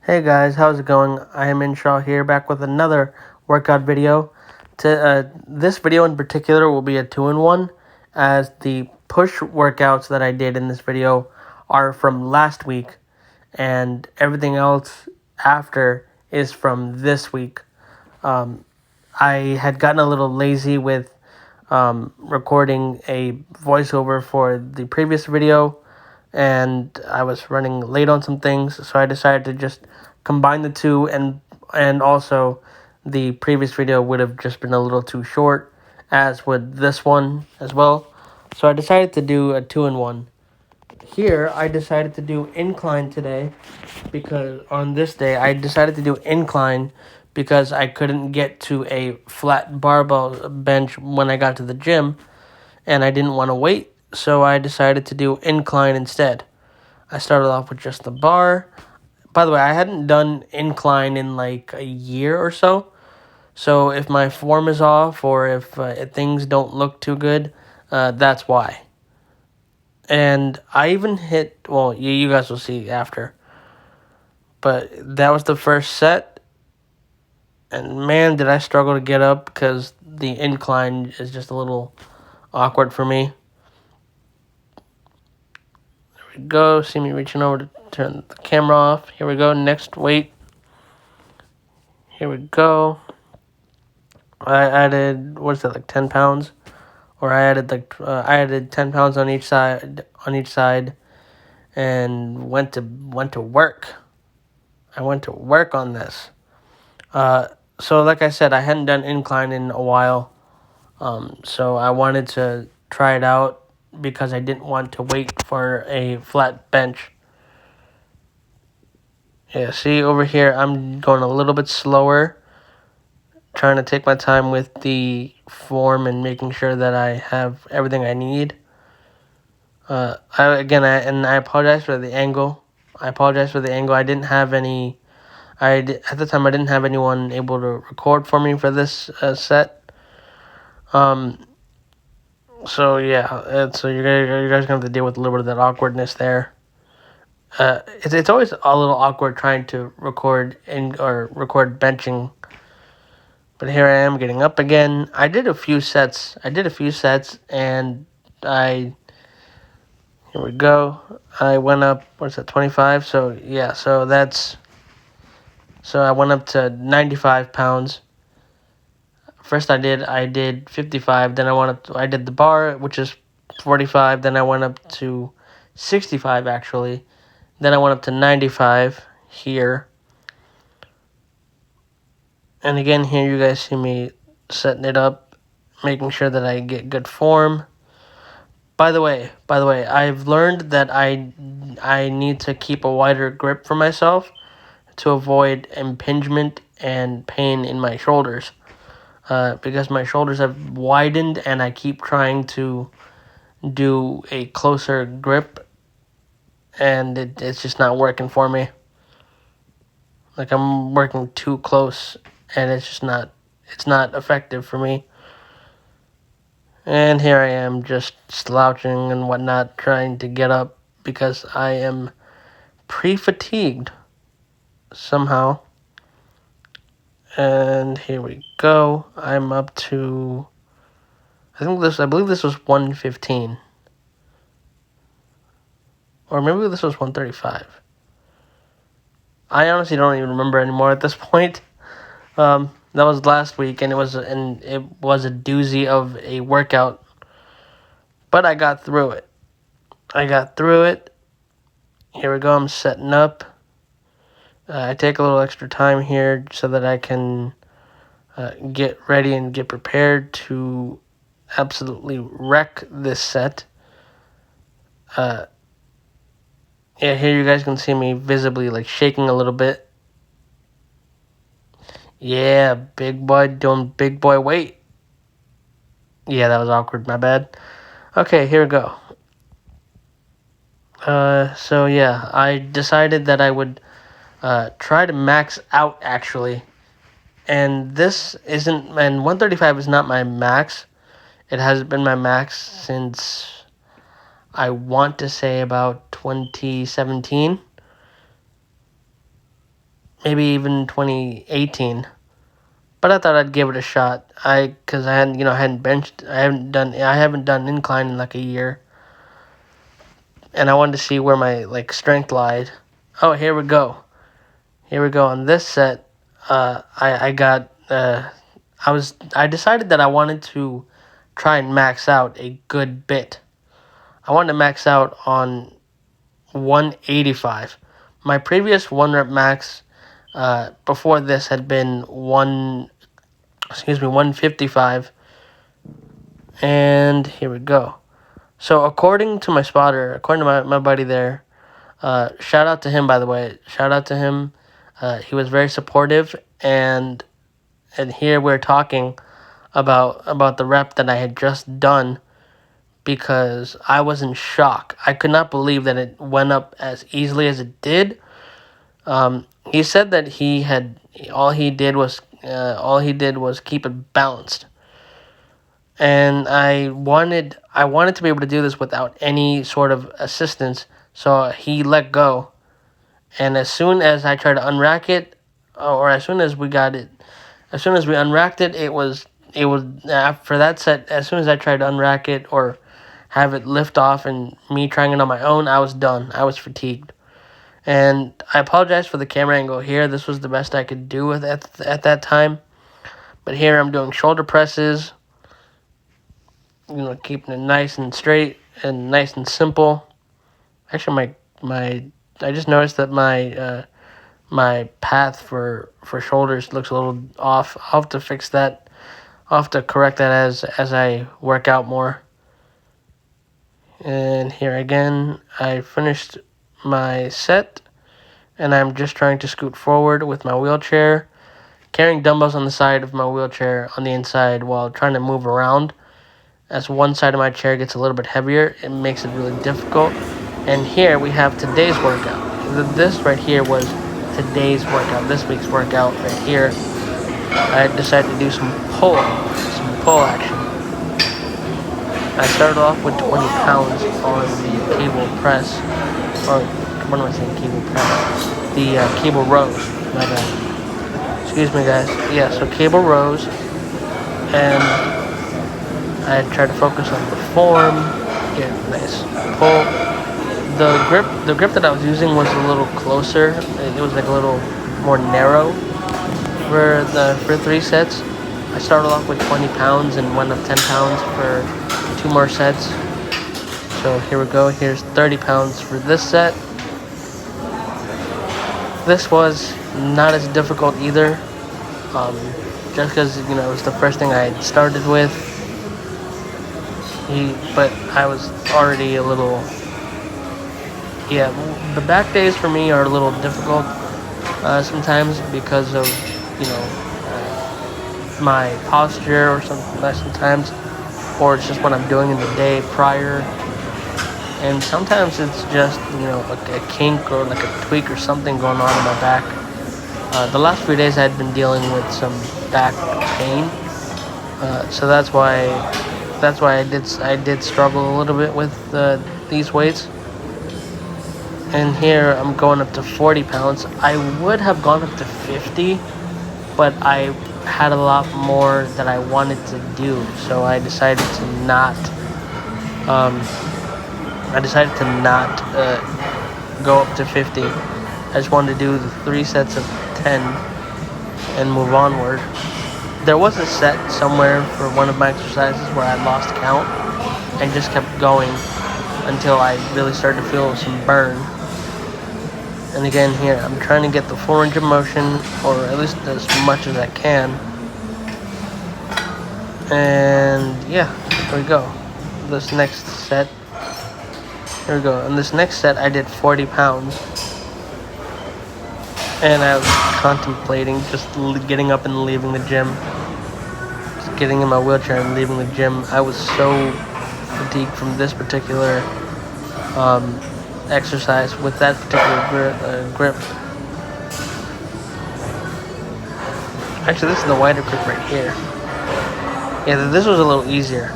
Hey guys, how's it going? I am Inshaw here, back with another workout video. This video in particular will be a two-in-one, as the push workouts that I did in this video are from last week, and everything else after is from this week. I had gotten a little lazy with recording a voiceover for the previous video, and I was running late on some things, so I decided to just combine the two, and also the previous video would have just been a little too short, as would this one as well. So I decided to do a two-in-one. Here, I decided to do incline today because on this day, I decided to do incline because I couldn't get to a flat barbell bench when I got to the gym, and I didn't want to wait, so I decided to do incline instead. I started off with just the bar. By the way, I hadn't done incline in like a year or so. So if my form is off or if things don't look too good, that's why. And I even hit, well, you guys will see after. But that was the first set. And man, did I struggle to get up because the incline is just a little awkward for me. There we go. See me reaching over to turn the camera off. Here we go. Next weight. Here we go. I added, what's that, like 10 pounds? Or I added 10 pounds on each side, and went to work. I went to work on this. So like I said, I hadn't done incline in a while. So I wanted to try it out because I didn't want to wait for a flat bench. Yeah, see over here, I'm going a little bit slower, trying to take my time with the form and making sure that I have everything I need. I apologize for the angle. I didn't have any. At the time I didn't have anyone able to record for me for this set. So yeah, so you guys gonna have to deal with a little bit of that awkwardness there. It's always a little awkward trying to record benching. But here I am getting up again. I did a few sets, and I here we go. I went up, what's that, 25? So yeah, so I went up to 95 pounds. First I did 55, then I did the bar, which is 45, then I went up to 65 actually. Then I went up to 95 here. And again, here you guys see me setting it up, making sure that I get good form. By the way, I've learned that I need to keep a wider grip for myself to avoid impingement and pain in my shoulders. Because my shoulders have widened and I keep trying to do a closer grip, and it's just not working for me. Like I'm working too close, and it's not effective for me. And here I am just slouching and whatnot, trying to get up because I am pre-fatigued somehow. And here we go. I'm up to, I believe this was 115. Or maybe this was 135. I honestly don't even remember anymore at this point. That was last week, and it was a doozy of a workout. But I got through it. Here we go. I'm setting up. I take a little extra time here so that I can get ready and get prepared to absolutely wreck this set. Yeah, here you guys can see me visibly like shaking a little bit. Yeah, big boy doing big boy weight. Yeah, that was awkward, my bad. Okay, here we go. So yeah, I decided that I would try to max out actually. And 135 is not my max. It hasn't been my max since I want to say about 2017. maybe even 2018. But I thought I'd give it a shot. Cause I hadn't, I hadn't benched, I haven't done incline in like a year, and I wanted to see where my strength lied. Oh, here we go. Here we go. On this set, I got, I decided that I wanted to try and max out a good bit. I wanted to max out on 185. My previous 1 rep max before this had been 155. And here we go. So according to my spotter, according to my buddy there, shout out to him, by the way. Shout out to him. He was very supportive, and here we're talking about the rep that I had just done, because I was in shock. I could not believe that it went up as easily as it did. He said that all he did was keep it balanced, and I wanted to be able to do this without any sort of assistance. So he let go, and as soon as I tried to unrack it, or as soon as we unracked it, it was for that set. As soon as I tried to unrack it or have it lift off, and me trying it on my own, I was done. I was fatigued. And I apologize for the camera angle here. This was the best I could do at that time. But here I'm doing shoulder presses, keeping it nice and straight and nice and simple. Actually, I just noticed that my path for shoulders looks a little off. I'll have to fix that. I'll have to correct that as I work out more. And here again, I finished my set, and I'm just trying to scoot forward with my wheelchair, carrying dumbbells on the side of my wheelchair on the inside while trying to move around. As one side of my chair gets a little bit heavier, it makes it really difficult. And here we have today's workout. This right here was today's workout, this week's workout right here. I decided to do some pull action. I started off with 20 pounds on the cable press, or what am I saying, cable press? The cable rows, my bad. Excuse me, guys. Yeah, so cable rows, and I tried to focus on the form, get a nice pull. The grip that I was using was a little closer. It was like a little more narrow for 3 sets. I started off with 20 pounds and went up 10 pounds for 2 more sets. So here we go. Here's 30 pounds for this set. This was not as difficult either, just because it was the first thing I started with. But I was already a little. Yeah, the back days for me are a little difficult sometimes because of my posture or sometimes, or it's just what I'm doing in the day prior. And sometimes it's just, like a kink or like a tweak or something going on in my back. The last few days I'd been dealing with some back pain. So that's why I did struggle a little bit with these weights. And here I'm going up to 40 pounds. I would have gone up to 50, but I had a lot more that I wanted to do. So I decided to not go up to 50. I just wanted to do the 3 sets of 10 and move onward. There was a set somewhere for one of my exercises where I lost count and just kept going until I really started to feel some burn. And again here, I'm trying to get the full range of motion, or at least as much as I can. And yeah, here we go. This next set. Here we go. In this next set, I did 40 pounds. And I was contemplating just getting up and leaving the gym. Just getting in my wheelchair and leaving the gym. I was so fatigued from this particular exercise with that particular grip. Actually, this is the wider grip right here. Yeah, this was a little easier.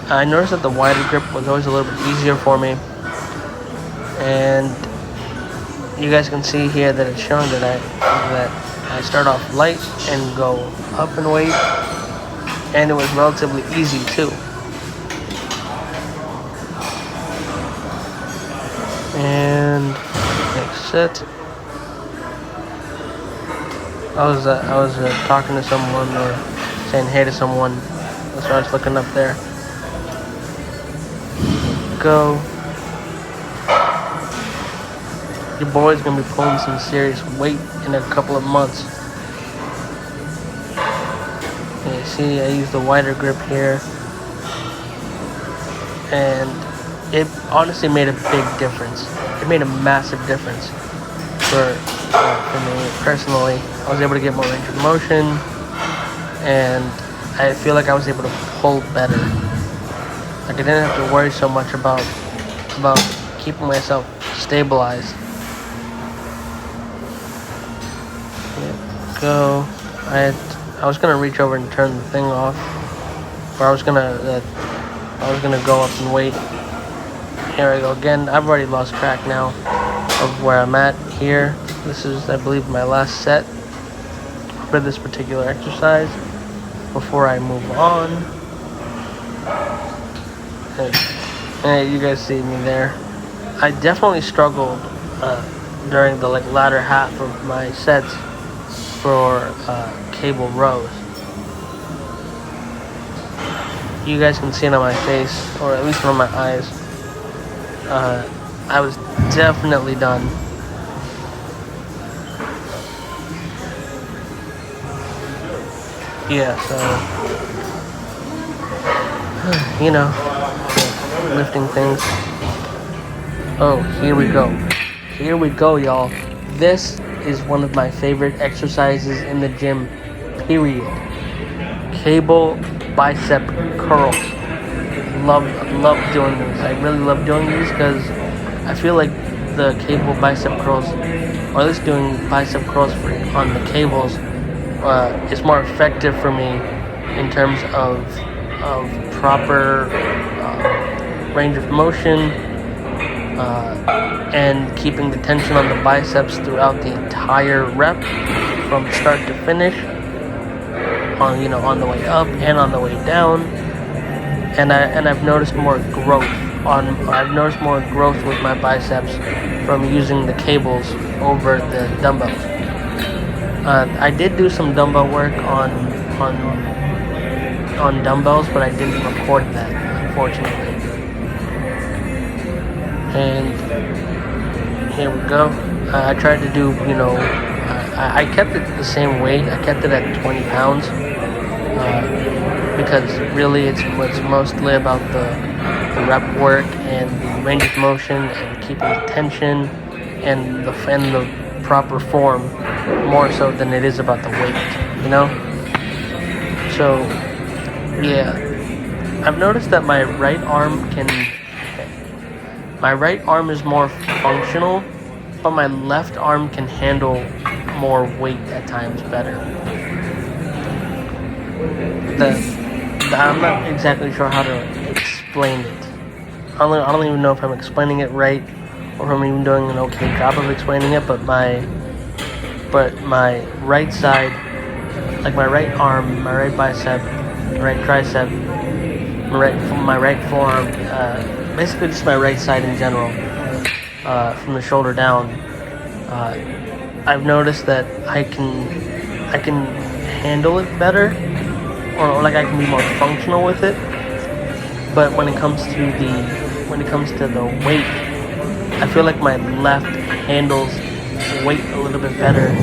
I noticed that the wider grip was always a little bit easier for me. And you guys can see here that it's showing that I start off light and go up in weight, and it was relatively easy too. And next set. I was talking to someone or saying hey to someone. That's why I was looking up there. Go. Your boy's gonna be pulling some serious weight in a couple of months. And you see, I use the wider grip here, and it honestly made a big difference. It made a massive difference for me personally. I was able to get more range of motion, and I feel like I was able to pull better. Like I didn't have to worry so much about keeping myself stabilized. Go. I was gonna reach over and turn the thing off, or I was gonna go up and wait. Here I go again. I've already lost track now of where I'm at here. This is, I believe, my last set for this particular exercise before I move on. Hey, you guys see me there. I definitely struggled during the latter half of my sets for cable rows. You guys can see it on my face, or at least on my eyes. I was definitely done. Yeah, so lifting things. Oh, here we go. Here we go, y'all. This is one of my favorite exercises in the gym, period. Cable bicep curls. Love doing these. I really love doing these because I feel like the cable bicep curls, or at least doing bicep curls on the cables, is more effective for me in terms of proper range of motion and keeping the tension on the biceps throughout the entire rep from start to finish, on the way up and on the way down. And I've noticed more growth with my biceps from using the cables over the dumbbells. I did do some dumbbell work on dumbbells, but I didn't record that, unfortunately. And here we go. I tried to do, I kept it the same weight. I kept it at 20 pounds because really it's mostly about the rep work and the range of motion and keeping the tension and the proper form, more so than it is about the weight, So, yeah, I've noticed that my right arm is more functional, but my left arm can handle more weight at times better. I'm not exactly sure how to explain it. I don't even know if I'm explaining it right, or if I'm even doing an okay job of explaining it, but my right side, like my right arm, my right bicep, my right tricep, my right forearm, basically just my right side in general, from the shoulder down, I've noticed that I can handle it better, or like I can be more functional with it. But when it comes to the weight, I feel like my left handles weight a little bit better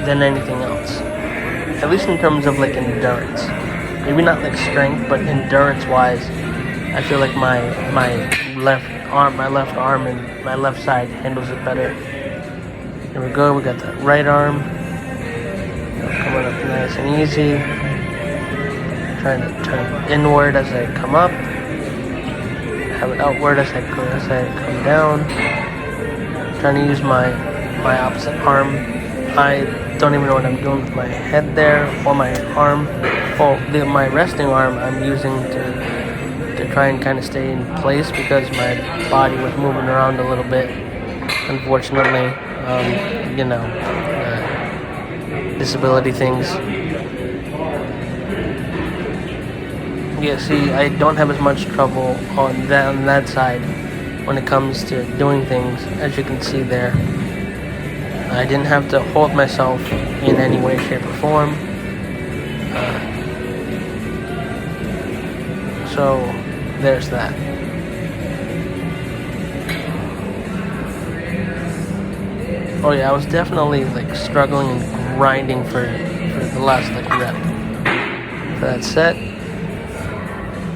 than anything else. At least in terms of endurance. Maybe not strength, but endurance-wise, I feel like my left arm and my left side handles it better. Here we go. We got the right arm coming up nice and easy. Trying to turn inward as I come up. Have it outward as I come down. Trying to use my opposite arm. I don't even know what I'm doing with my head there or my arm. My resting arm I'm using to try and kind of stay in place because my body was moving around a little bit. unfortunately. Disability things. Yeah, see, I don't have as much trouble on that side when it comes to doing things, as you can see there. I didn't have to hold myself in any way, shape, or form. So there's that. Oh yeah, I was definitely like struggling and grinding for the last rep for that set.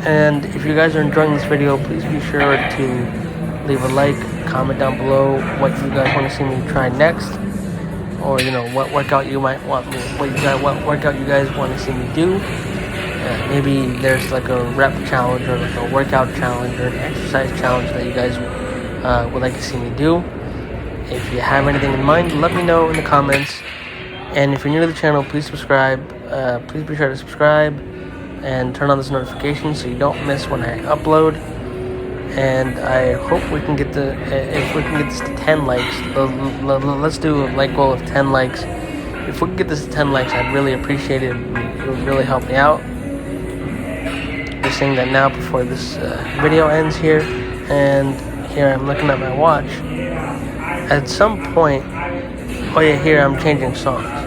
And if you guys are enjoying this video, please be sure to leave a like, comment down below what you guys want to see me try next, or what workout you might want me, what workout you guys want to see me do. Maybe there's like a rep challenge or like a workout challenge or an exercise challenge that you guys would like to see me do. If you have anything in mind, let me know in the comments. And if you're new to the channel, please subscribe. Please be sure to subscribe and turn on those notifications so you don't miss when I upload. And I hope we can get if we can get this to 10 likes, let's do a like goal of 10 likes. If we can get this to 10 likes, I'd really appreciate it. It would really help me out. Just saying that now before this video ends here. And here I'm looking at my watch. At some point, oh yeah, here I'm changing songs.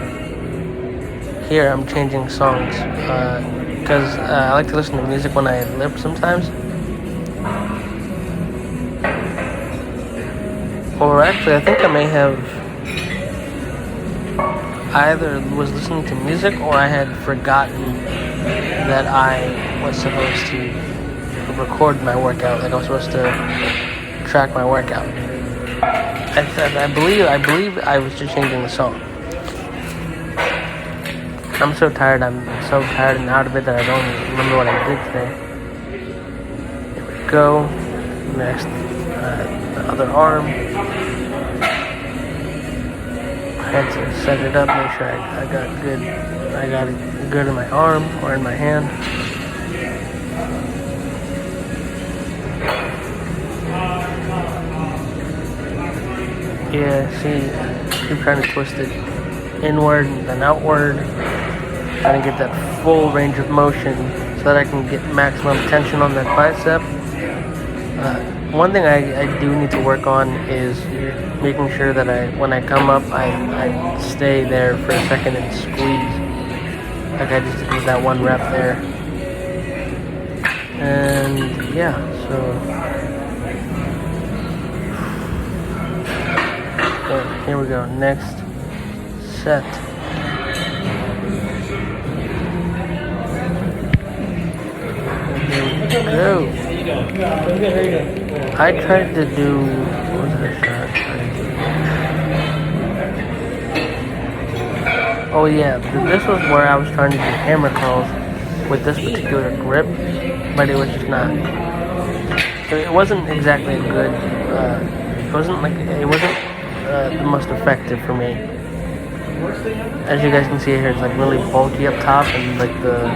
Because I like to listen to music when I lip sometimes. Or actually, I think I may have either was listening to music or I had forgotten that I was supposed to record my workout. Like I was supposed to track my workout. I believe I was just changing the song. I'm so tired and out of it that I don't even remember what I did today. Here we go. Next, the other arm. I had to set it up, make sure I got it good in my arm or in my hand. Yeah, see, keep trying to twist it inward and then outward. Trying to get that full range of motion so that I can get maximum tension on that bicep. One thing I do need to work on is making sure that when I come up, I stay there for a second and squeeze. Like I just did with that one rep there. And yeah, so here we go. Next set. There we go. I tried to do, what was that shot? Oh yeah, this was where I was trying to do hammer curls with this particular grip, but it was just not. It wasn't exactly a good. It wasn't the most effective for me. As you guys can see here, it's like really bulky up top, and like the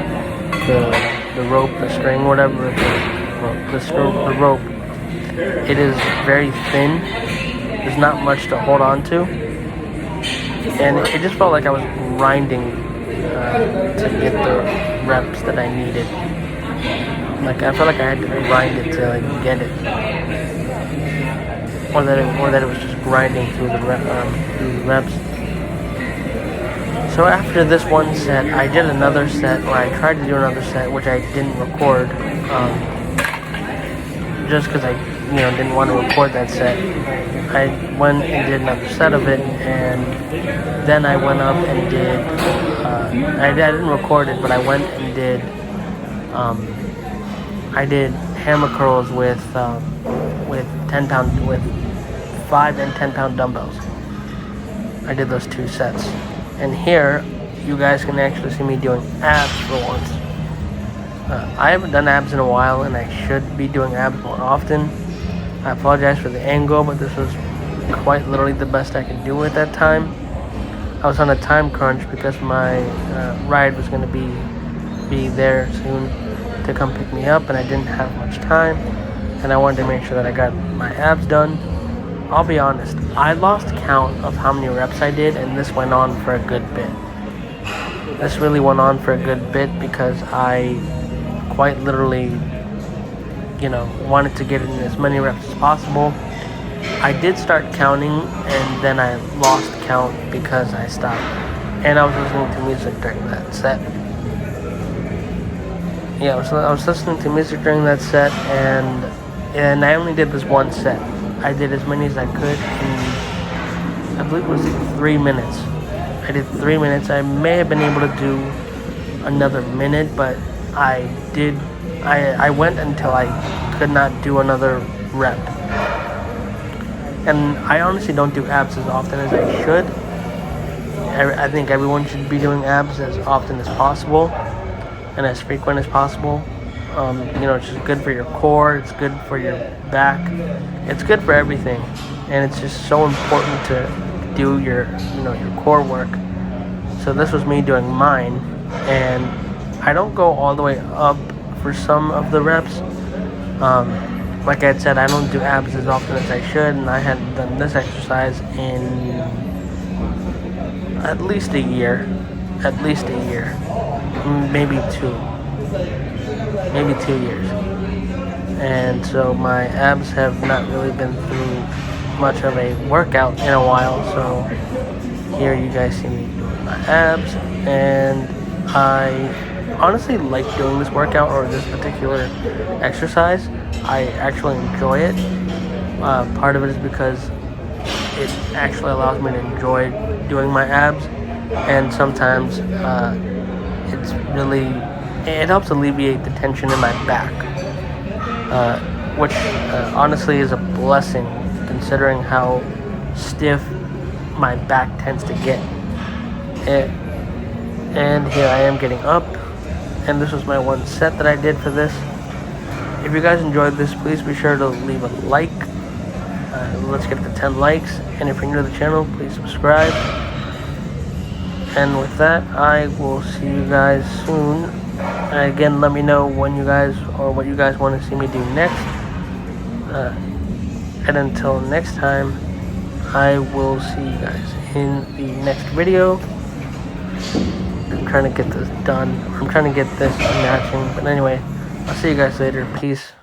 rope, the string, whatever, the rope. It is very thin. There's not much to hold on to, and it just felt like I was grinding to get the reps that I needed. Like I felt like I had to grind it to like get it, or that it was just grinding through the reps. So after this one set, I did another set, or I tried to do another set, which I didn't record, just because I didn't want to record that set. I went and did another set of it, and then I went up and did, I didn't record it, but I went and did, I did hammer curls with 5 and 10 pound dumbbells. I did those 2 sets. And here, you guys can actually see me doing abs for once. I haven't done abs in a while, and I should be doing abs more often. I apologize for the angle, but this was quite literally the best I could do at that time. I was on a time crunch because my ride was going to be there soon to come pick me up, and I didn't have much time, and I wanted to make sure that I got my abs done. I'll be honest, I lost count of how many reps I did, and this went on for a good bit. This really went on for a good bit because I quite literally, wanted to get in as many reps as possible. I did start counting, and then I lost count because I stopped. And I was listening to music during that set. Yeah, I was listening to music during that set, and I only did this one set. I did as many as I could in, I believe it was 3 minutes. I did 3 minutes. I may have been able to do another minute, but I went until I could not do another rep. And I honestly don't do abs as often as I should. I think everyone should be doing abs as often as possible and as frequent as possible. It's just good for your core, it's good for your back, it's good for everything, and it's just so important to do your core work. So this was me doing mine, and I don't go all the way up for some of the reps. Like I had said, I don't do abs as often as I should, and I hadn't done this exercise in at least a year, maybe 2 years. And so my abs have not really been through much of a workout in a while, so here you guys see me doing my abs, and I honestly like doing this workout or this particular exercise. I actually enjoy it. Part of it is because it actually allows me to enjoy doing my abs, and sometimes it helps alleviate the tension in my back, which honestly is a blessing considering how stiff my back tends to get. And here I am getting up, and this was my one set that I did for this. If you guys enjoyed this, please be sure to leave a like. Let's get to 10 likes, and if you're new to the channel, please subscribe. And with that, I will see you guys soon. Again, let me know what you guys want to see me do next. And until next time, I will see you guys in the next video. I'm trying to get this done. I'm trying to get this matching. But anyway, I'll see you guys later. Peace.